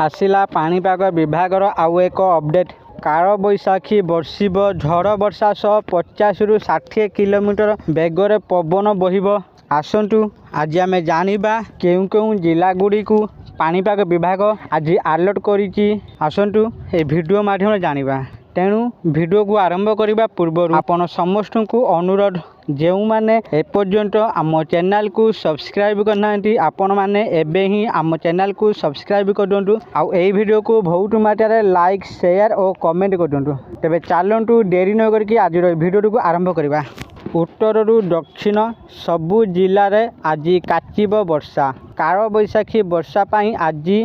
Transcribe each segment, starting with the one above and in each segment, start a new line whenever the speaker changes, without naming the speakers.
आसिला पाणीपाग विभागर आउ एक अपडेट। काल बैशाखी बर्षिब झड़ वर्षा सह 50 रु 60 किलोमीटर बेगर पवन बहिब। आसतु आज आम जानिबा केउं केउं जिला गुड़ी को पाणीपाग विभाग आज अलर्ट करिछि। आसतु ए वीडियो माध्यम जानिबा। तेणु वीडियो को आरंभ करने पूर्व आपण समस्त को अनुरोध जो मैंने एपर्यंत आम चैनल को सब्सक्राइब करना आपण मैंने एबे ही आम चैनल को सब्सक्राइब कर दिंटू। आउ ए वीडियो को बहुत मात्रा लाइक शेयर और कमेंट कर दिंटू। तेबे चलतु डेरी न करके आज वीडियो को आरंभ करवा। उत्तर रु दक्षिण सबु जिले में आज काचिब वर्षा। काल बैशाखी वर्षा पाई आज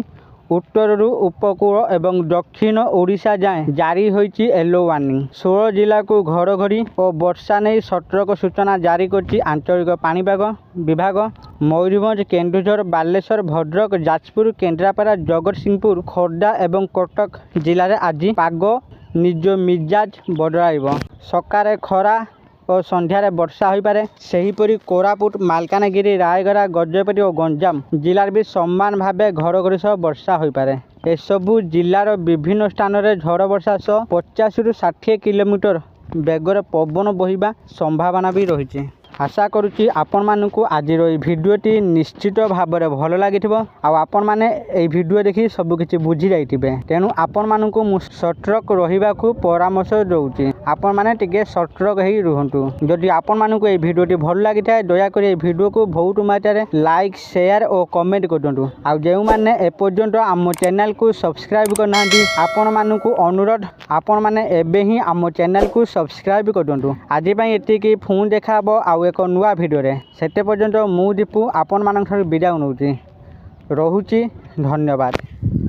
उत्तर रु उपकूल एवं दक्षिण ओडिशा जाए जारी होइछि येलो वार्निंग। 16 जिला को घड़घड़ी और वर्षा नहीं सतर्क सूचना जारी करछि आंचलिक पाणीपाग विभाग। मयूरभंज, केन्दुझर, बालेश्वर, भद्रक, जाजपुर, केन्द्रापड़ा, जगतसिंहपुर, खोर्धा एवं कटक जिले में आज पाग निज मिजाज बदलाइब। सकारे खरा और संध्यारे वर्षा हो पारे। सेहीपरि कोरापुट, मालकानगिरी, रायगड़ा, गजपति और गंजाम जिलार भी समान भावे घड़घड़ी सह वर्षा हो पारे। एसबु जिलार विभिन्न स्थान में झड़ वर्षा सह 50 रु 60 किलोमीटर बेगर पवन बहिबा संभावना भी रही। आशा करुच्ची आपण मानकु आज भिडियोटी निश्चित भाव में भल लगी। आपण मैंने ये वीडियो देखी सबकि बुझी जाइए। तेणु आपण मानकु मु सतर्क रहिबा को परामर्श दूची। आपण मैंने टिके सतर्क ही रुहंतु। जदि आपण मानकु ये वीडियोटी भल लगी थाए दयाकोरी ये वीडियो को बहुत मात्रा लाइक शेयर और कमेंट कर दिंटू। आउ जो मैंने एपर्यंत आम चैनल को सब्सक्राइब करना आपण मानकु अनुरोध आपण मैंने एबे ही आम चैनल को सब्सक्राइब कर दिंटू। आज एतिकी पुणी देखा आउ एक नुआ वीडियो रे। सेते पर्यंत मु दीपू आपण मानक विदाय नउची। रहुची। धन्यवाद।